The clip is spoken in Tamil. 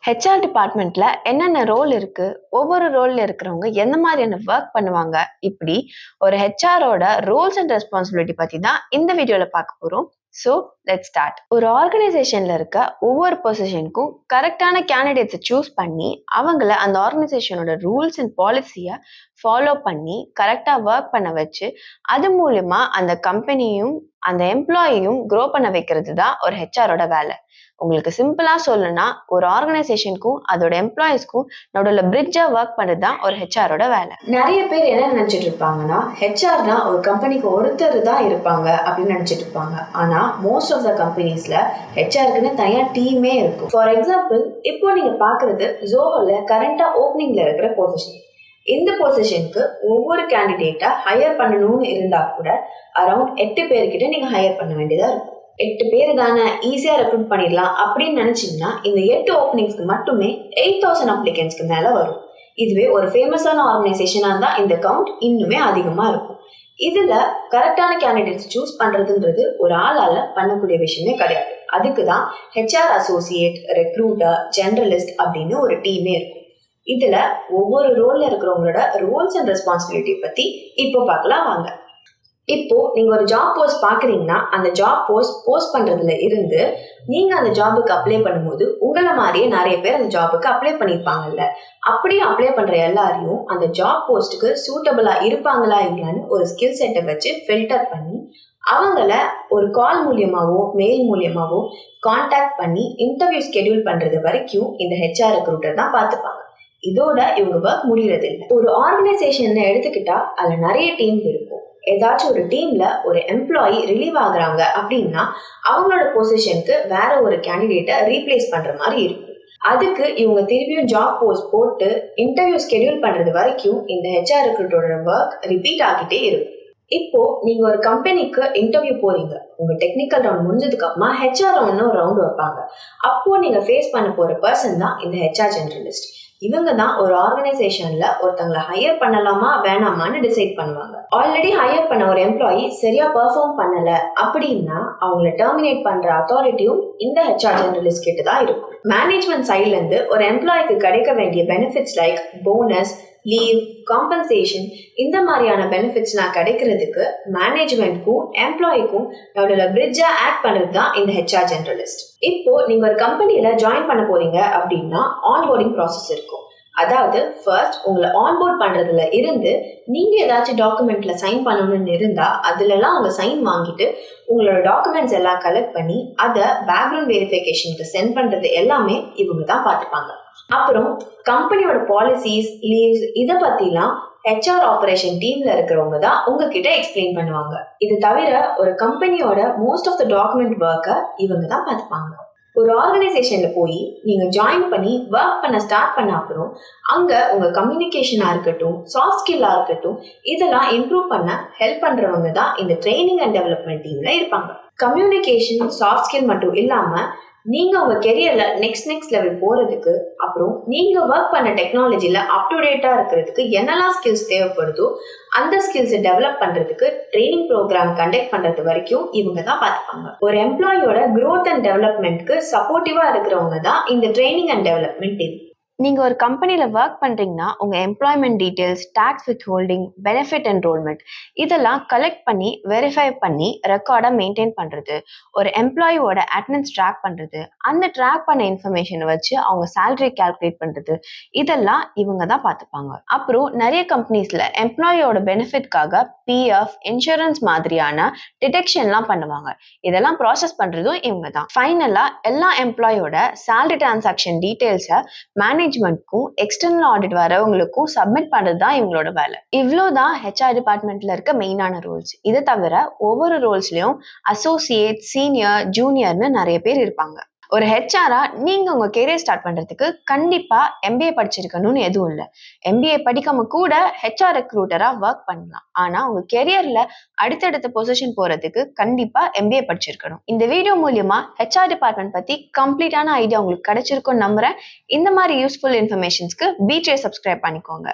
ஹெச்ஆர் டிபார்ட்மெண்ட்ல என்னென்ன ரோல் இருக்கு, ஒவ்வொரு ரோல்ல இருக்கிறவங்க எந்த மாதிரியான ஒர்க் பண்ணுவாங்க, இப்படி ஒரு ஹெச்ஆரோட ரோல்ஸ் அண்ட் ரெஸ்பான்சிபிலிட்டி பத்தி தான் இந்த வீடியோல பார்க்க போறோம். So let's start. ஒரு ஆர்கனைசேஷன்ல இருக்க ஒவ்வொரு பொசிஷனுக்கும் கரெக்டான கேண்டிடேட்ஸை சூஸ் பண்ணி அவங்கள அந்த ஆர்கனைசேஷனோட ரூல்ஸ் அண்ட் பாலிசியை ஃபாலோ பண்ணி கரெக்டாக ஒர்க் பண்ண வச்சு அது மூலமா அந்த கம்பெனியும் அந்த எம்ப்ளாயியும் க்ரோ பண்ண வைக்கிறது தான் ஒரு ஹெச்ஆரோட வேலை. உங்களுக்கு சிம்பிளா சொல்லணும்னா ஒரு ஆர்கனைசேஷனுக்கும் அதோட எம்ப்ளாயிஸ்க்கும் நடுவுல பிரிட்ஜா ஒர்க் பண்ணுறது தான் ஒரு ஹெச்ஆரோட வேலை. நிறைய பேர் என்ன நினைச்சிட்டு இருப்பாங்கன்னா, ஹெச்ஆர்னா ஒரு கம்பெனிக்கு ஒருத்தர் தான் இருப்பாங்க அப்படின்னு நினைச்சிட்டு இருப்பாங்க. ஆனா மோஸ்ட் ஆஃப் த கம்பெனிஸ்ல ஹெச்ஆருக்குன்னு தனியா டீமே இருக்கும். ஃபார் எக்ஸாம்பிள், இப்போ நீங்க பாக்குறது ஜோஹோல கரண்டா ஓப்பனிங்ல இருக்கிற பொசிஷன். இந்த பொசிஷனுக்கு ஒவ்வொரு கேண்டிடேட்டா ஹையர் பண்ணணும்னு இருந்தா கூட அரௌண்ட் 8 பேர்கிட்ட நீங்க ஹையர் பண்ண வேண்டியதா இருக்கும். 8 பேர் தானே, ஈஸியா ரெக்ரூட் பண்ணிடலாம் அப்படின்னு நினைச்சீங்கன்னா இந்த 8 ஓப்பனிங்ஸ்க்கு மட்டுமே 8000 அப்ளிகன்ஸ்க்கு மேல வரும். இதுவே ஒரு ஃபேமஸான ஆர்கனைசேஷனா இருந்தா இந்த கவுண்ட் இன்னுமே அதிகமா இருக்கும். இதுல கரெக்டான கேண்டிடேட்ஸ் சூஸ் பண்றதுன்றது ஒரு ஆளால பண்ணக்கூடிய விஷயமே கிடையாது. அதுக்குதான் ஹெச்ஆர் அசோசியேட், ரெக்ரூட்டர், ஜெனரலிஸ்ட் அப்படின்னு ஒரு டீமே இருக்கும். இதுல ஒவ்வொரு ரோல்ல இருக்கிறவங்களோட ரோல்ஸ் அண்ட் ரெஸ்பான்சிபிலிட்டி பத்தி இப்போ பார்க்கலாம் வாங்க. இப்போ நீங்க ஒரு ஜாப் போஸ்ட் பாக்குறீங்கன்னா அந்த ஜாப் போஸ்ட் பண்றதுல இருந்து நீங்க அந்த ஜாபுக்கு அப்ளை பண்ணும்போது உங்களை மாதிரியே நிறைய பேர் அந்த ஜாபுக்கு அப்ளை பண்ணிருப்பாங்கல்ல, அப்படியே அப்ளை பண்ற எல்லாரையும் அந்த ஜாப் போஸ்ட்டுக்கு சூட்டபிளா இருப்பாங்களா இல்லையான்னு ஒரு ஸ்கில் செட்டை வச்சு ஃபில்டர் பண்ணி அவங்கள ஒரு கால் மூலியமாவோ மெயில் மூலியமாவோ கான்டாக்ட் பண்ணி இன்டர்வியூ ஸ்கெடியூல் பண்றது வரைக்கும் இந்த ஹெச்ஆர் ரெக்ரூட்டர் தான் பார்த்துப்பாங்க. இதோட இவங்க ஒர்க் முடியறது இல்லை. ஒரு ஆர்கனைசேஷன் எடுத்துக்கிட்டா அதுல நிறைய டீம் இருக்கும். ஏதாச்சும் ஒரு டீம்ல ஒரு எம்ப்ளாயி ரிலீவ் ஆகுறாங்க அப்படின்னா அவங்களோட பொசிஷனுக்கு வேற ஒரு கேண்டிடேட்டை ரீப்ளேஸ் பண்ற மாதிரி இருக்கும். அதுக்கு இவங்க திருப்பியும் ஜாப் போஸ்ட் போட்டு இன்டர்வியூ ஸ்கெடியூல் பண்றது வரைக்கும் இந்த ஹெச்ஆர் ரெக்ரூட்டரோட ஒர்க் ரிப்பீட் ஆகிட்டே இருக்கும். இப்போ நீங்க ஒரு கம்பெனிக்கு இன்டர்வியூ போறீங்க. உங்க டெக்னிக்கல் ரவுண்ட் முடிஞ்சதுக்கு அப்புறமா ஹெச்ஆர் ரவுண்ட்னு ஒரு ரவுண்ட் வைப்பாங்க. அப்போ நீங்க ஃபேஸ் பண்ண போற பர்சன் தான் இந்த ஹெச்ஆர் ஜெனரலிஸ்ட். இவங்க தான் ஒரு ஆர்கனைசேஷன்ல ஒருத்தங்களை ஹையர் பண்ணலாமா வேணாமான்னு டிசைட் பண்ணுவாங்க. ஆல்ரெடி ஹையர் பண்ண ஒரு எம்ப்ளாயி சரியா பெர்ஃபார்ம் பண்ணல அப்படின்னா அவங்கள டெர்மினேட் பண்ற அத்தாரிட்டியும் இந்த ஹெச்ஆர் ஜெனரலிஸ்ட் கிட்ட தான் இருக்கும். மேனேஜ்மெண்ட் சைட்ல இருந்து ஒரு எம்ப்ளாய்க்கு கிடைக்க வேண்டிய benefits like bonus, leave, compensation, இந்த மாதிரியான பெனிஃபிட்ஸ்லாம் கிடைக்கிறதுக்கு மேனேஜ்மெண்ட்க்கும் எம்ப்ளாய்க்கும் நடுவில் பிரிட்ஜா ஆக்ட் பண்றது தான் இந்த ஹெச்ஆர் ஜெனரலிஸ்ட். இப்போ நீங்க ஒரு கம்பெனியில ஜாயின் பண்ண போறீங்க அப்படின்னா ஆன்போர்டிங் ப்ராசஸ் இருக்கும். அதாவது ஃபர்ஸ்ட் உங்களை ஆன்போர்ட் பண்றதுல இருந்து நீங்க ஏதாச்சும் டாக்குமெண்ட்ல சைன் பண்ணணும்னு இருந்தா அதுலலாம் அவங்க சைன் வாங்கிட்டு உங்களோட டாக்குமெண்ட்ஸ் எல்லாம் கலெக்ட் பண்ணி அதை பேக்ரவுண்ட் வெரிஃபிகேஷனுக்கு சென்ட் பண்றது எல்லாமே இவங்க தான் பார்த்துப்பாங்க. அப்புறம் கம்பெனியோட பாலிசிஸ், லீவ்ஸ், இதை பத்திலாம் ஹெச்ஆர் ஆபரேஷன் டீம்ல இருக்கிறவங்க தான் உங்ககிட்ட எக்ஸ்பிளைன் பண்ணுவாங்க. இது தவிர ஒரு கம்பெனியோட மோஸ்ட் ஆஃப் த டாக்குமெண்ட் ஒர்க்கை இவங்க தான் பார்த்துப்பாங்க. ஒரு ஆர்கனைசேஷன்ல போய் நீங்க ஜாயின் பண்ணி ஒர்க் பண்ண ஸ்டார்ட் பண்ண அப்புறம் அங்க உங்க கம்யூனிகேஷனா இருக்கட்டும், சாஃப்ட் ஸ்கில்லா இருக்கட்டும், இதெல்லாம் இம்ப்ரூவ் பண்ண ஹெல்ப் பண்றவங்க தான் இந்த ட்ரைனிங் அண்ட் டெவலப்மெண்ட் டீம்ல இருப்பாங்க. கம்யூனிகேஷன், சாஃப்ட் ஸ்கில் மட்டும் இல்லாம நீங்க உங்க கெரியர்ல நெக்ஸ்ட் லெவல் போறதுக்கு, அப்புறம் நீங்க ஒர்க் பண்ண டெக்னாலஜில அப் டு டேட்டா இருக்கிறதுக்கு என்னெல்லாம் ஸ்கில்ஸ் தேவைப்படுதோ அந்த ஸ்கில்ஸை டெவலப் பண்றதுக்கு ட்ரைனிங் ப்ரோக்ராம் கண்டக்ட் பண்றது வரைக்கும் இவங்க தான் பார்த்துப்பாங்க. ஒரு எம்ப்ளாயோட growth அண்ட் டெவலப்மெண்ட்க்கு சப்போர்ட்டிவா இருக்கிறவங்க தான் இந்த ட்ரைனிங் அண்ட் டெவலப்மெண்ட் டீம். நீங்க ஒரு கம்பெனில ஒர்க் பண்றீங்கன்னா உங்க employment details, tax with holding, benefit enrolment இதெல்லாம் கலெக்ட் பண்ணி வெரிஃபை பண்ணி ரெக்கார்டா மெயின்டைன் பண்றது, ஒரு எம்ப்ளாயோட அட்டெண்டன்ஸ் ட்ராக் பண்றது, அந்த ட்ராக் பண்ண இன்ஃபர்மேஷனை வச்சு அவங்க சேலரி கால்குலேட் பண்றது, இதெல்லாம் இவங்க தான் பார்த்துப்பாங்க. அப்புறம் நிறைய கம்பெனிஸ்ல எம்ப்ளாயோட பெனிஃபிட்காக பிஎஃப், இன்சூரன்ஸ் மாதிரியான டிடெக்ஷன்லாம் பண்ணுவாங்க. இதெல்லாம் ப்ராசஸ் பண்றதும் இவங்க தான். ஃபைனலா எல்லா எம்ப்ளாயோட சேலரி டிரான்சாக்ஷன் டீடைல்ஸை மேனேஜ்மெண்ட்க்கும் எக்ஸ்டர்னல் ஆடிட் வரவங்களுக்கும் சப்மிட் பண்றது தான் இவங்களோட வேலை. இவ்வளோதான் ஹெச்ஆர் டிபார்ட்மெண்ட்ல இருக்க மெயினான ரோல்ஸ். இதை தவிர ஒவ்வொரு ரோல்ஸ்லயும் அசோசியேட், சீனியர், ஜூனியர்னு நிறைய பேர் இருப்பாங்க. ஒரு ஹெச்ஆரா நீங்க உங்க கெரியர் ஸ்டார்ட் பண்றதுக்கு கண்டிப்பா எம்பிஏ படிச்சிருக்கணும்னு எதுவும் இல்லை. எம்பிஏ படிக்காம கூட ஹெச்ஆர் ரெக்ரூட்டரா ஒர்க் பண்ணலாம். ஆனா உங்க கெரியர்ல அடுத்தடுத்த பொசிஷன் போறதுக்கு கண்டிப்பா எம்பிஏ படிச்சிருக்கணும். இந்த வீடியோ மூலியமா ஹெச்ஆர் டிபார்ட்மெண்ட் பத்தி கம்ப்ளீட்டான ஐடியா உங்களுக்கு கிடைச்சிருக்கும்னு நம்புறேன். இந்த மாதிரி யூஸ்ஃபுல் இன்ஃபர்மேஷன்ஸ்க்கு பீட்ரே சப்ஸ்கிரைப் பண்ணிக்கோங்க.